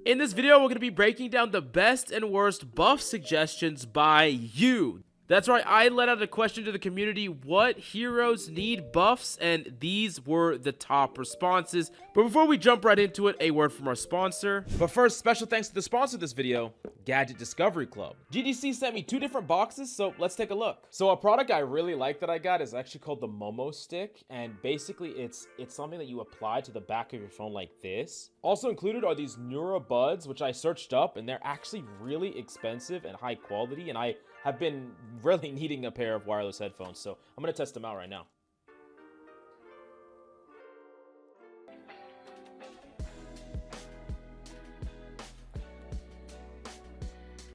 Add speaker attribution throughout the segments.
Speaker 1: In this video, we're going to be breaking down the best and worst buff suggestions by you. That's right, I let out a question to the community, what heroes need buffs, and these were the top responses. But before we jump right into it, a word from our sponsor. But first, special thanks to the sponsor of this video, Gadget Discovery Club. GDC sent me 2 different boxes, so let's take a look. So a product I really like that I got is actually called the Momo Stick, and basically it's something that you apply to the back of your phone like this. Also included are these Neura Buds, which I searched up, and they're actually really expensive and high quality, and I have been really needing a pair of wireless headphones, so I'm gonna test them out right now.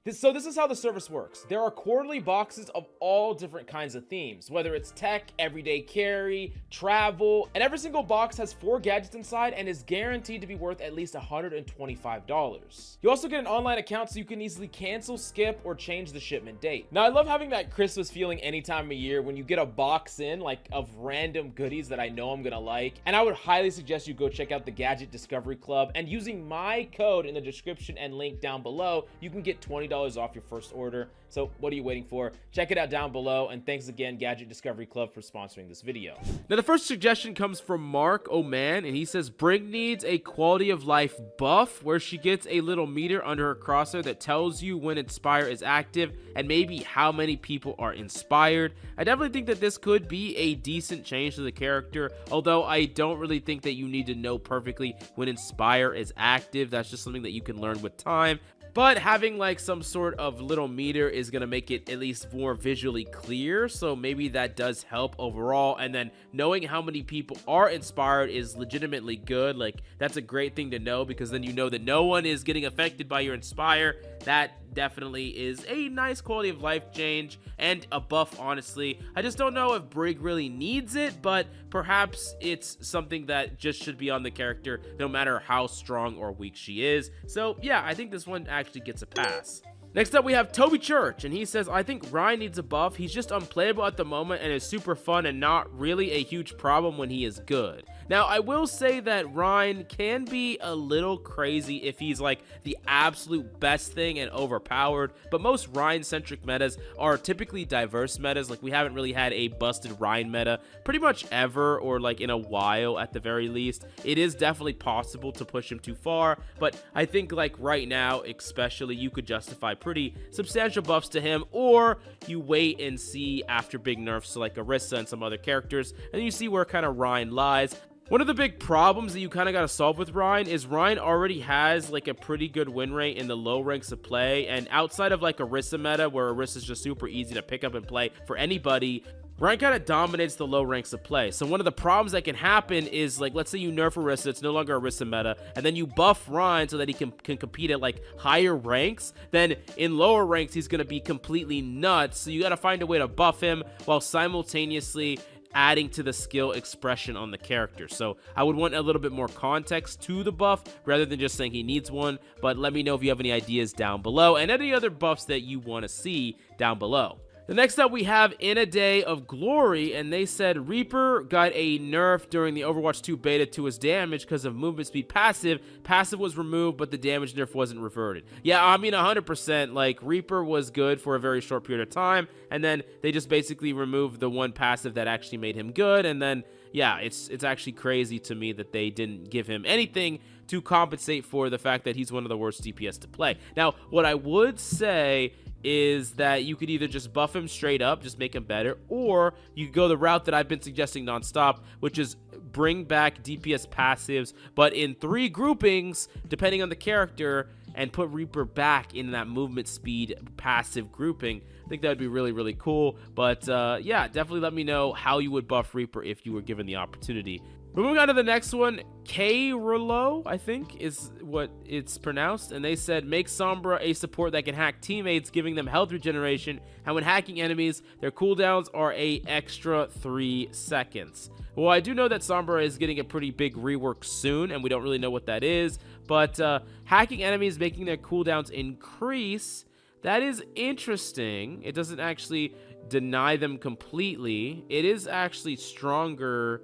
Speaker 1: So this is how the service works. There are quarterly boxes of all different kinds of themes, whether it's tech, everyday carry, travel, and every single box has 4 gadgets inside and is guaranteed to be worth at least $125. You also get an online account so you can easily cancel, skip, or change the shipment date. Now I love having that Christmas feeling any time of year when you get a box in like of random goodies that I know I'm gonna like, and I would highly suggest you go check out the Gadget Discovery Club, and using my code in the description and link down below, you can get $20 off your first order. So what are you waiting for? Check it out down below, and thanks again Gadget Discovery Club for sponsoring this video. Now the first suggestion comes from Mark Oman, and he says Brig needs a quality of life buff where she gets a little meter under her crosshair that tells you when Inspire is active and maybe how many people are inspired. I definitely think that this could be a decent change to the character, although I don't really think that you need to know perfectly when Inspire is active. That's just something that you can learn with time. But having like some sort of little meter is going to make it at least more visually clear, so maybe that does help overall. And then knowing how many people are inspired is legitimately good. Like, that's a great thing to know, because then you know that no one is getting affected by your Inspire. That definitely is a nice quality of life change and a buff, honestly. I just don't know if Brig really needs it, but perhaps it's something that just should be on the character no matter how strong or weak she is. So yeah, I think this one actually gets a pass. Next up, we have Toby Church, and he says, I think Ryan needs a buff. He's just unplayable at the moment and is super fun and not really a huge problem when he is good. Now, I will say that Ryan can be a little crazy if he's like the absolute best thing and overpowered, but most Ryan-centric metas are typically diverse metas. Like, we haven't really had a busted Ryan meta pretty much ever, or like in a while at the very least. It is definitely possible to push him too far, but I think like right now especially, you could justify pretty substantial buffs to him, or you wait and see after big nerfs to like Orisa and some other characters, and you see where kind of Ryan lies. One of the big problems that you kind of got to solve with Ryan is Ryan already has like a pretty good win rate in the low ranks of play, and outside of like Orisa meta where Orisa is just super easy to pick up and play for anybody, Ryan kind of dominates the low ranks of play. So one of the problems that can happen is, like, let's say you nerf Orisa, it's no longer Orisa meta, and then you buff Ryan so that he can compete at like higher ranks. Then in lower ranks, he's going to be completely nuts. So you got to find a way to buff him while simultaneously adding to the skill expression on the character. So I would want a little bit more context to the buff rather than just saying he needs one. But let me know if you have any ideas down below, and any other buffs that you want to see down below. The next up, we have In a Day of Glory, and they said Reaper got a nerf during the Overwatch 2 beta to his damage because of movement speed passive. Passive was removed, but the damage nerf wasn't reverted. Yeah, I mean 100%, like Reaper was good for a very short period of time, and then they just basically removed the one passive that actually made him good, and then yeah, it's actually crazy to me that they didn't give him anything to compensate for the fact that he's one of the worst DPS to play. Now, what I would say is that you could either just buff him straight up, just make him better, or you could go the route that I've been suggesting nonstop, which is bring back DPS passives, but in 3 groupings, depending on the character, and put Reaper back in that movement speed passive grouping. I think that would be really, really cool. But yeah, definitely let me know how you would buff Reaper if you were given the opportunity. Moving on to the next one, K-Rolo, I think is what it's pronounced, and they said make Sombra a support that can hack teammates, giving them health regeneration, and when hacking enemies, their cooldowns are a extra 3 seconds. Well, I do know that Sombra is getting a pretty big rework soon, and we don't really know what that is, but hacking enemies, making their cooldowns increase, that is interesting. It doesn't actually deny them completely. It is actually stronger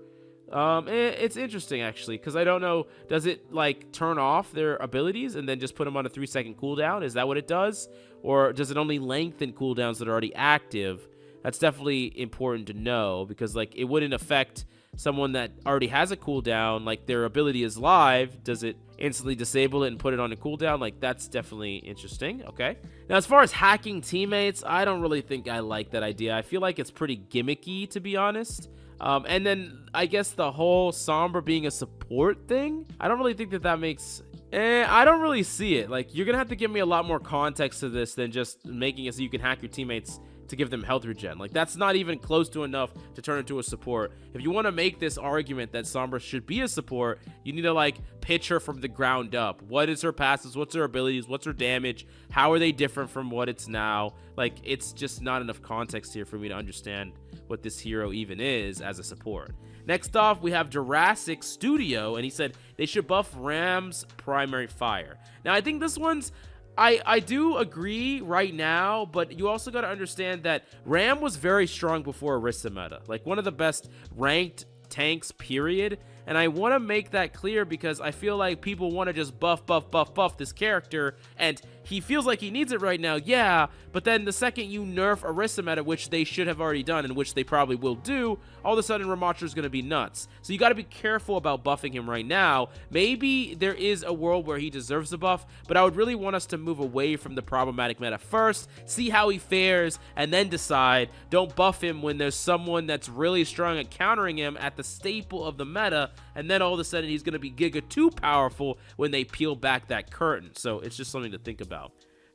Speaker 2: It's interesting actually, because I don't know, does it like turn off their abilities and then just put them on a 3-second cooldown? Is that what it does? Or does it only lengthen cooldowns that are already active? That's definitely important to know, because like it wouldn't affect someone that already has a cooldown. Like their ability is live, does it instantly disable it and put it on a cooldown? Like that's definitely interesting. Okay, now as far as hacking teammates, I don't really think I like that idea. I feel like it's pretty gimmicky, to be honest. And then I guess the whole Sombra being a support thing, I don't really think that makes... I don't really see it. Like, you're gonna have to give me a lot more context to this than just making it so you can hack your teammates to give them health regen. Like, that's not even close to enough to turn into a support. If you want to make this argument that Sombra should be a support, you need to like pitch her from the ground up. What is her passives? What's her abilities? What's her damage? How are they different from what it's now? Like, it's just not enough context here for me to understand what this hero even is as a support. Next off, we have Jurassic Studio, and he said they should buff Ram's primary fire. Now, I think this one's... I do agree right now, but you also got to understand that Ram was very strong before Orisa meta. Like, one of the best ranked tanks, period. And I want to make that clear because I feel like people want to just buff this character, and he feels like he needs it right now, yeah, but then the second you nerf Orisa meta, which they should have already done, and which they probably will do, all of a sudden Ramattra is going to be nuts. So you got to be careful about buffing him right now. Maybe there is a world where he deserves a buff, but I would really want us to move away from the problematic meta first, see how he fares, and then decide. Don't buff him when there's someone that's really strong at countering him at the staple of the meta, and then all of a sudden he's going to be giga too powerful when they peel back that curtain. So it's just something to think about.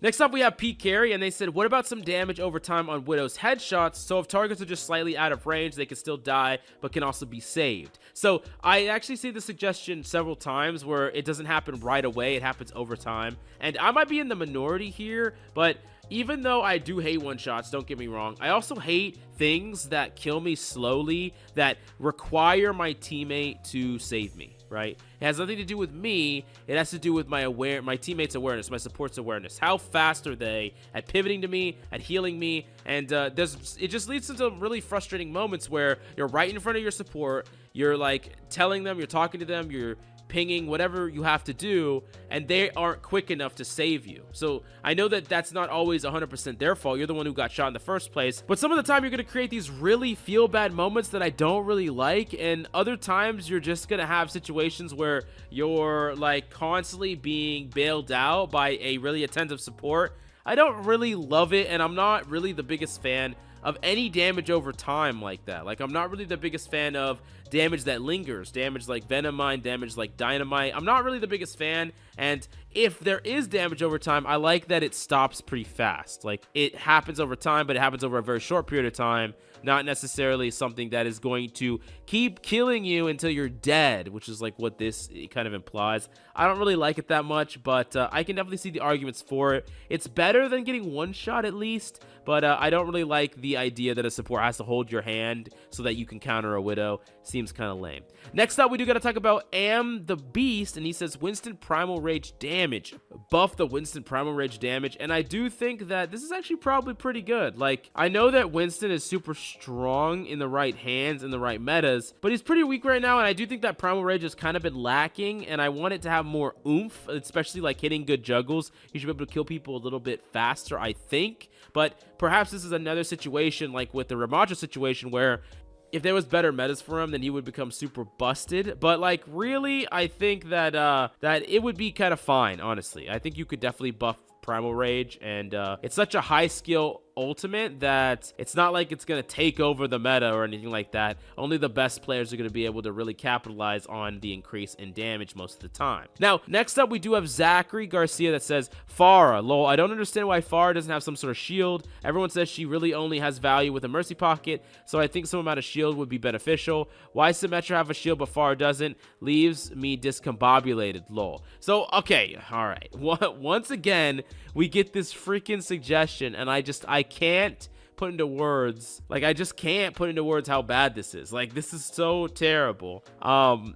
Speaker 2: Next up, we have Pete Carey, and they said, what about some damage over time on Widow's headshots? So if targets are just slightly out of range, they can still die, but can also be saved. So I actually see the suggestion several times where it doesn't happen right away, it happens over time. And I might be in the minority here, but even though I do hate one-shots, don't get me wrong, I also hate things that kill me slowly, that require my teammate to save me, right? It has nothing to do with me. It has to do with my teammates' awareness, my support's awareness. How fast are they at pivoting to me, at healing me? And it just leads to some really frustrating moments where you're right in front of your support, you're like telling them, you're talking to them, you're pinging, whatever you have to do, and they aren't quick enough to save you. So I know that that's not always 100% their fault. You're the one who got shot in the first place, but some of the time you're going to create these really feel bad moments that I don't really like, and other times you're just going to have situations where you're like constantly being bailed out by a really attentive support. I don't really love it, and I'm not really the biggest fan of any damage over time like that. Like, I'm not really the biggest fan of damage that lingers, damage like Venomine, damage like Dynamite. I'm not really the biggest fan, and if there is damage over time, I like that it stops pretty fast. Like, it happens over time, but it happens over a very short period of time, not necessarily something that is going to keep killing you until you're dead, which is like what this kind of implies. I don't really like it that much, but I can definitely see the arguments for it. It's better than getting one shot at least, but I don't really like the idea that a support has to hold your hand so that you can counter a Widow. Seems kind of lame. Next up, we do got to talk about Am the Beast, and he says Winston Primal Rage damage. Buff the Winston Primal Rage damage, and I do think that this is actually probably pretty good. Like, I know that Winston is super strong in the right hands, in the right metas, but he's pretty weak right now, and I do think that Primal Rage has kind of been lacking, and I want it to have more oomph, especially like hitting good juggles. You should be able to kill people a little bit faster, I think, but perhaps this is another situation like with the Ramattra situation where if there was better metas for him, then he would become super busted. But like, really, I think that that it would be kind of fine, honestly. I think you could definitely buff Primal Rage, and it's such a high skill ultimate that it's not like it's gonna take over the meta or anything like that. Only the best players are gonna be able to really capitalize on the increase in damage most of the time. Now, next up, we do have Zachary Garcia that says Pharah. Lol, I don't understand why Pharah doesn't have some sort of shield. Everyone says she really only has value with a mercy pocket, so I think some amount of shield would be beneficial. Why Symmetra have a shield but Pharah doesn't? Leaves me discombobulated. Lol. So okay, all right. Once again, we get this freaking suggestion, and I can't put into words, like, I just can't put into words how bad this is. Like, this is so terrible.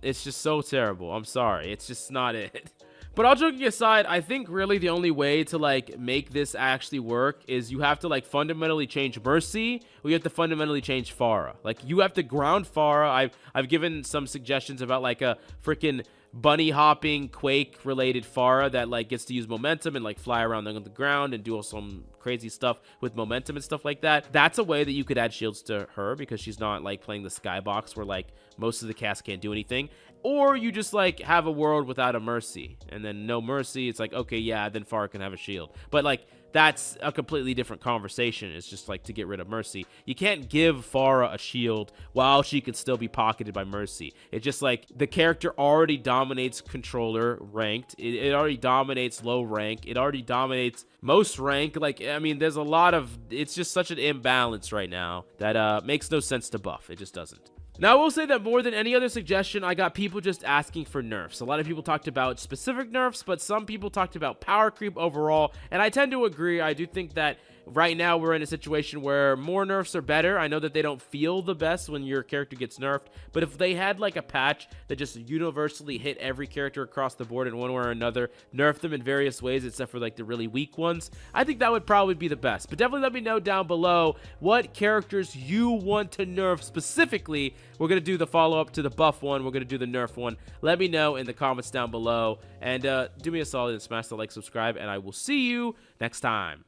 Speaker 2: It's just so terrible. I'm sorry, it's just not it. But all joking aside, I think really the only way to like make this actually work is you have to like fundamentally change Mercy, or you have to fundamentally change Pharah. Like you have to ground Pharah. I've given some suggestions about like a freaking bunny hopping Quake related Pharah that like gets to use momentum and like fly around on the ground and do some crazy stuff with momentum and stuff like that. That's a way that you could add shields to her, because she's not like playing the skybox where like most of the cast can't do anything. Or you just like have a world without a Mercy, and then no Mercy. It's like, okay, yeah, then Pharah can have a shield. But like that's a completely different conversation. It's just like to get rid of Mercy. You can't give Pharah a shield while she could still be pocketed by Mercy. It's just like the character already dominates controller ranked. It already dominates low rank. It already dominates most rank. Like, I mean, there's a lot of, it's just such an imbalance right now that makes no sense to buff. It just doesn't. Now, I will say that more than any other suggestion, I got people just asking for nerfs. A lot of people talked about specific nerfs, but some people talked about power creep overall, and I tend to agree. I do think that right now we're in a situation where more nerfs are better. I know that they don't feel the best when your character gets nerfed, but if they had like a patch that just universally hit every character across the board in one way or another, nerf them in various ways except for like the really weak ones, I think that would probably be the best. But definitely let me know down below what characters you want to nerf specifically. We're going to do the follow-up to the buff one. We're going to do the nerf one. Let me know in the comments down below. And do me a solid and smash the like, subscribe, and I will see you next time.